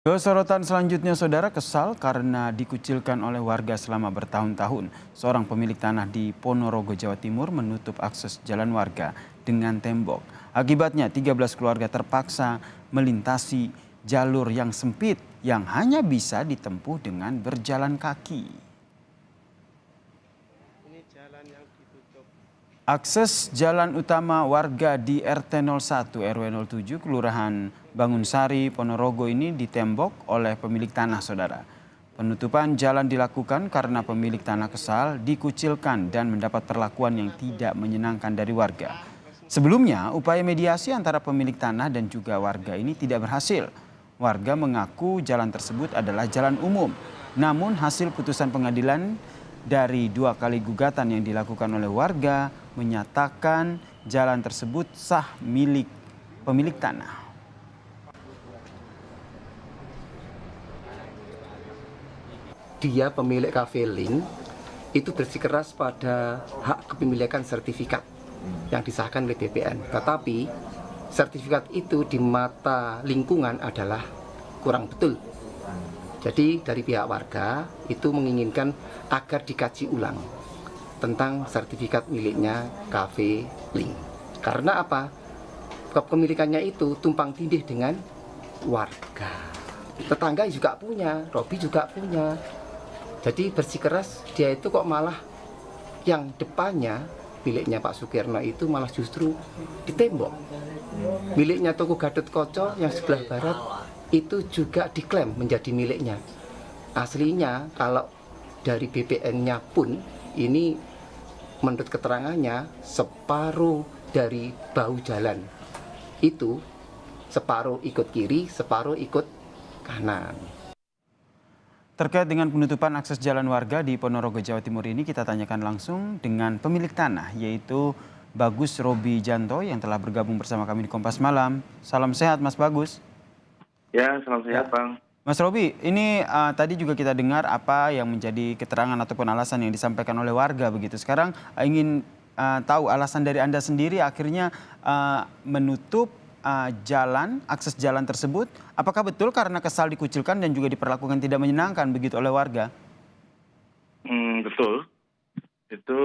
Sorotan selanjutnya, saudara, kesal karena dikucilkan oleh warga selama bertahun-tahun. Seorang pemilik tanah di Ponorogo, Jawa Timur menutup akses jalan warga dengan tembok. Akibatnya 13 keluarga terpaksa melintasi jalur yang sempit yang hanya bisa ditempuh dengan berjalan kaki. Akses jalan utama warga di RT 01 RW 07 Kelurahan Bangunsari, Ponorogo ini ditembok oleh pemilik tanah, saudara. Penutupan jalan dilakukan karena pemilik tanah kesal, dikucilkan dan mendapat perlakuan yang tidak menyenangkan dari warga. Sebelumnya, upaya mediasi antara pemilik tanah dan juga warga ini tidak berhasil. Warga mengaku jalan tersebut adalah jalan umum. Namun hasil putusan pengadilan dari 2 kali gugatan yang dilakukan oleh warga menyatakan jalan tersebut sah milik pemilik tanah. Dia pemilik kafe Link itu bersikeras pada hak kepemilikan sertifikat yang disahkan oleh BPN. Tetapi sertifikat itu di mata lingkungan adalah kurang betul. Jadi dari pihak warga itu menginginkan agar dikaji ulang tentang sertifikat miliknya kafe Link. Karena apa? Kepemilikannya itu tumpang tindih dengan warga. Tetangga juga punya, Robi juga punya. Jadi bersikeras dia itu kok malah yang depannya miliknya Pak Sukirno itu malah justru ditembok. Miliknya toko Gatot Koco yang sebelah barat itu juga diklaim menjadi miliknya. Aslinya kalau dari BPN-nya pun ini menurut keterangannya separuh dari bahu jalan itu separuh ikut kiri, separuh ikut kanan. Terkait dengan penutupan akses jalan warga di Ponorogo, Jawa Timur ini, kita tanyakan langsung dengan pemilik tanah, yaitu Bagus Robi Janto yang telah bergabung bersama kami di Kompas Malam. Salam sehat, Mas Bagus. Ya, salam sehat, Bang. Mas Robi, ini tadi juga kita dengar apa yang menjadi keterangan ataupun alasan yang disampaikan oleh warga begitu. Sekarang ingin tahu alasan dari Anda sendiri akhirnya menutup akses jalan tersebut. Apakah betul karena kesal dikucilkan dan juga diperlakukan tidak menyenangkan begitu oleh warga? Betul. Itu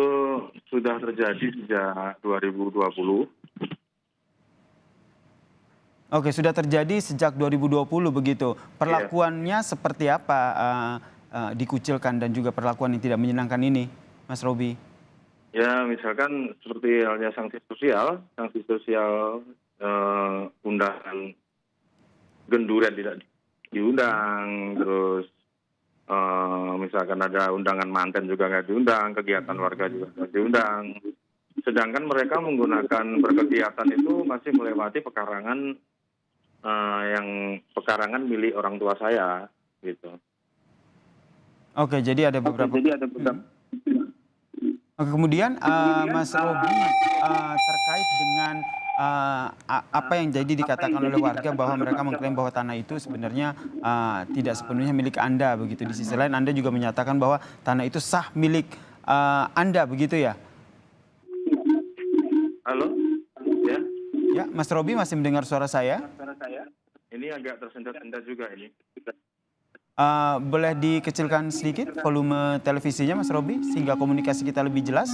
sudah terjadi sejak 2020. Oke, sudah terjadi sejak 2020 begitu. Perlakuannya seperti apa dikucilkan dan juga perlakuan yang tidak menyenangkan ini, Mas Robi? Ya, misalkan seperti halnya sanksi sosial undangan genduren tidak diundang, terus misalkan ada undangan manten juga nggak diundang, kegiatan warga juga nggak diundang. Sedangkan mereka menggunakan berkegiatan itu masih melewati pekarangan milik orang tua saya, gitu. Oke, jadi ada beberapa. Oke, kemudian Mas Robi terkait dengan apa yang jadi dikatakan oleh warga bahwa mereka mengklaim bahwa tanah itu sebenarnya tidak sepenuhnya milik Anda begitu. Di sisi lain Anda juga menyatakan bahwa tanah itu sah milik Anda begitu ya? Halo? Ya? Ya, Mas Robi masih mendengar suara saya? Ini agak tersendat-sendat juga ini. Boleh dikecilkan sedikit volume televisinya, Mas Robi, sehingga komunikasi kita lebih jelas?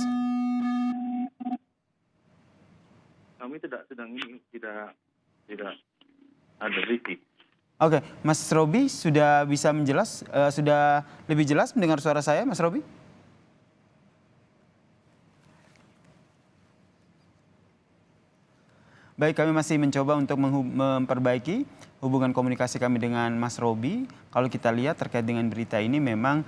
Kami tidak ada review. Oke, Mas Robi sudah bisa sudah lebih jelas mendengar suara saya, Mas Robi? Baik, kami masih mencoba untuk memperbaiki hubungan komunikasi kami dengan Mas Robi. Kalau kita lihat terkait dengan berita ini memang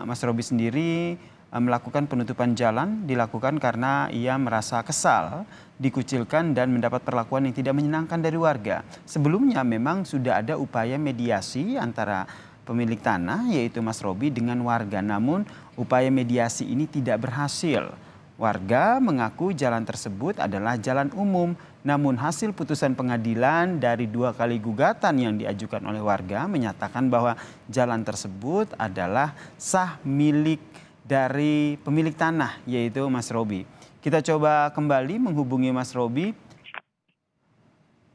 Mas Robi sendiri melakukan penutupan jalan dilakukan karena ia merasa kesal, dikucilkan dan mendapat perlakuan yang tidak menyenangkan dari warga. Sebelumnya memang sudah ada upaya mediasi antara pemilik tanah yaitu Mas Robi dengan warga. Namun upaya mediasi ini tidak berhasil. Warga mengaku jalan tersebut adalah jalan umum, namun hasil putusan pengadilan dari 2 kali gugatan yang diajukan oleh warga menyatakan bahwa jalan tersebut adalah sah milik dari pemilik tanah, yaitu Mas Robi. Kita coba kembali menghubungi Mas Robi.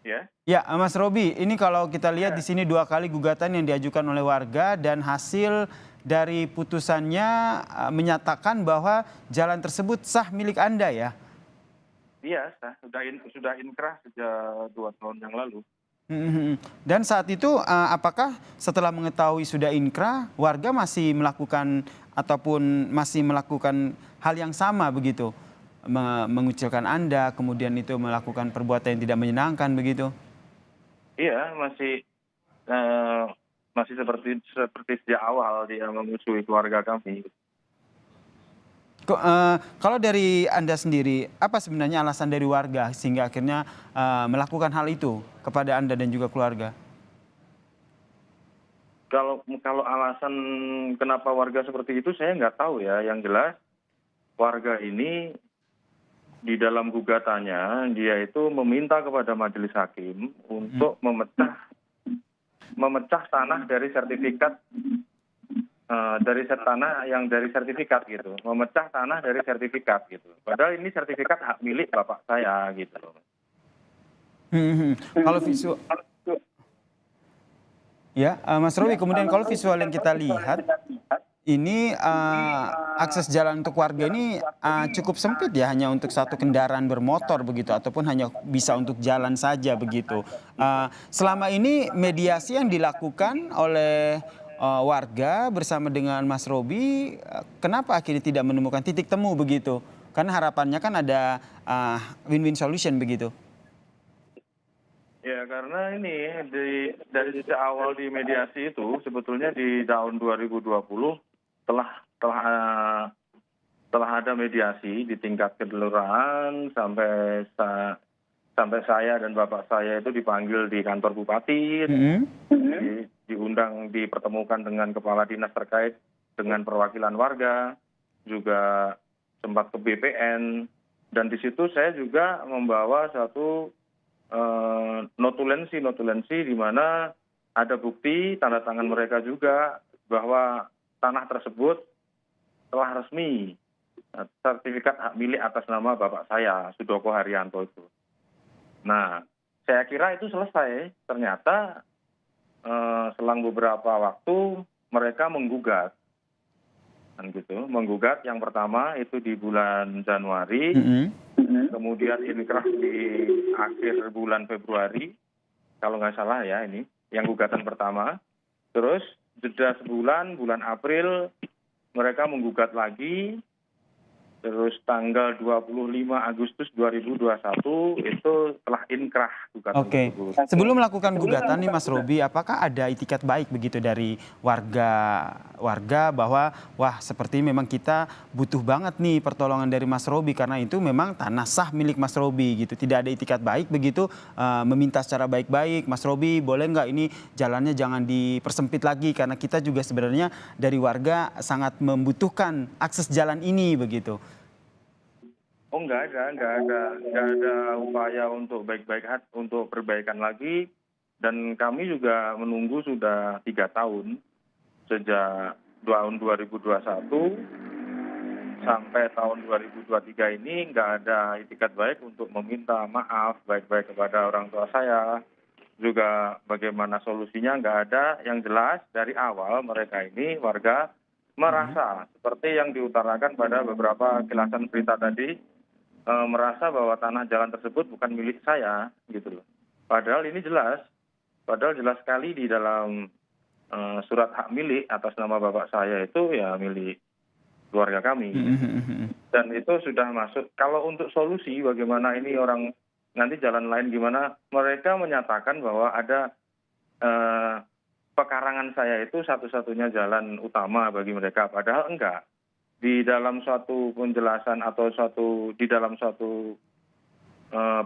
Ya. Ya, Mas Robi, ini kalau kita lihat di sini 2 kali gugatan yang diajukan oleh warga dan hasil dari putusannya menyatakan bahwa jalan tersebut sah milik Anda ya? Iya, sudah inkrah sejak 2 tahun yang lalu. Mhm. Dan saat itu apakah setelah mengetahui sudah inkrah, warga masih melakukan ataupun masih melakukan hal yang sama begitu? Mengucilkan Anda, kemudian itu melakukan perbuatan yang tidak menyenangkan begitu? Iya, eh, masih seperti sejak awal dia memusuhi keluarga kami. Kalau dari Anda sendiri, apa sebenarnya alasan dari warga sehingga akhirnya melakukan hal itu kepada Anda dan juga keluarga? Kalau alasan kenapa warga seperti itu saya nggak tahu ya. Yang jelas warga ini di dalam gugatannya dia itu meminta kepada majelis hakim untuk memecah tanah dari sertifikat tanah yang dari sertifikat gitu, memecah tanah dari sertifikat gitu. Padahal ini sertifikat hak milik bapak saya gitu loh. Kalau visual, ya, Mas Robi, kemudian kalau visual yang kita lihat, ini akses jalan untuk warga ini cukup sempit ya, hanya untuk satu kendaraan bermotor begitu, ataupun hanya bisa untuk jalan saja begitu. Selama ini mediasi yang dilakukan oleh warga bersama dengan Mas Robi, kenapa akhirnya tidak menemukan titik temu begitu? Karena harapannya kan ada win-win solution begitu. Ya karena ini dari sejak awal di mediasi itu sebetulnya di tahun 2020 telah ada mediasi di tingkat kelurahan sampai saya dan bapak saya itu dipanggil di kantor bupati, diundang dipertemukan dengan kepala dinas terkait dengan perwakilan warga, juga sempat ke BPN, dan di situ saya juga membawa satu notulensi di mana ada bukti tanda tangan mereka juga bahwa tanah tersebut telah resmi sertifikat hak milik atas nama bapak saya, Sudoko Haryanto itu. Nah, saya kira itu selesai. Ternyata selang beberapa waktu mereka menggugat. Dan gitu, menggugat yang pertama itu di bulan Januari, kemudian inkrah di akhir bulan Februari, kalau nggak salah ya ini, yang gugatan pertama. Terus jeda sebulan, bulan April, mereka menggugat lagi. Terus tanggal 25 Agustus 2021 itu telah inkrah gugatan tersebut. Sebelum melakukan gugatan nih Mas Robi, apakah ada itikat baik begitu dari warga bahwa wah seperti memang kita butuh banget nih pertolongan dari Mas Robi karena itu memang tanah sah milik Mas Robi gitu. Tidak ada itikat baik begitu meminta secara baik-baik, Mas Robi boleh nggak ini jalannya jangan dipersempit lagi karena kita juga sebenarnya dari warga sangat membutuhkan akses jalan ini begitu. Oh nggak ada upaya untuk untuk perbaikan lagi, dan kami juga menunggu sudah 3 tahun sejak tahun 2021 sampai tahun 2023 ini nggak ada itikat baik untuk meminta maaf baik-baik kepada orang tua saya, juga bagaimana solusinya nggak ada. Yang jelas dari awal mereka ini warga merasa seperti yang diutarakan pada beberapa kilasan berita tadi, merasa bahwa tanah jalan tersebut bukan milik saya gitu loh. Padahal jelas sekali di dalam surat hak milik atas nama bapak saya itu ya milik keluarga kami. Dan itu sudah masuk. Kalau untuk solusi bagaimana ini orang nanti jalan lain gimana, mereka menyatakan bahwa ada pekarangan saya itu satu-satunya jalan utama bagi mereka, padahal enggak. Di dalam suatu penjelasan atau di dalam suatu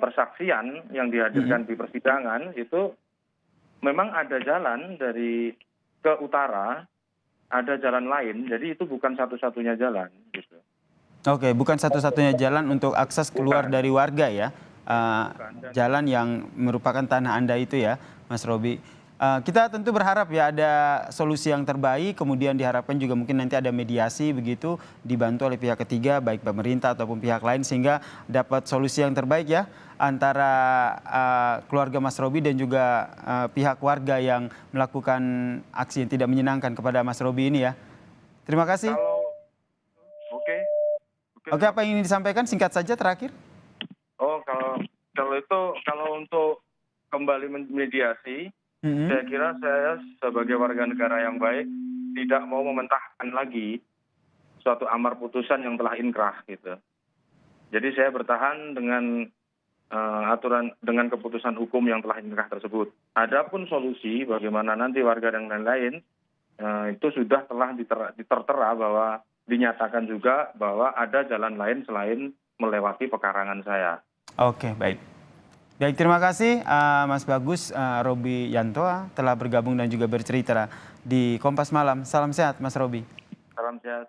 persaksian yang dihadirkan di persidangan itu memang ada jalan dari ke utara, ada jalan lain, jadi itu bukan satu-satunya jalan gitu. Oke, bukan satu-satunya jalan untuk akses keluar dari warga ya, jalan yang merupakan tanah Anda itu ya, Mas Robi. Kita tentu berharap ya ada solusi yang terbaik, kemudian diharapkan juga mungkin nanti ada mediasi begitu dibantu oleh pihak ketiga baik pemerintah ataupun pihak lain sehingga dapat solusi yang terbaik ya antara keluarga Mas Robi dan juga pihak warga yang melakukan aksi yang tidak menyenangkan kepada Mas Robi ini ya. Terima kasih. Oke. Oke, apa yang ingin disampaikan singkat saja terakhir? Oh, kalau untuk kembali mediasi, saya kira saya sebagai warga negara yang baik tidak mau mementahkan lagi suatu amar putusan yang telah inkrah gitu. Jadi saya bertahan dengan aturan dengan keputusan hukum yang telah inkrah tersebut. Adapun solusi bagaimana nanti warga dan lain-lain itu sudah telah ditertera bahwa dinyatakan juga bahwa ada jalan lain selain melewati pekarangan saya. Oke, baik. Baik, terima kasih Mas Bagus Robi Yantoa telah bergabung dan juga bercerita di Kompas Malam. Salam sehat Mas Robi. Salam sehat.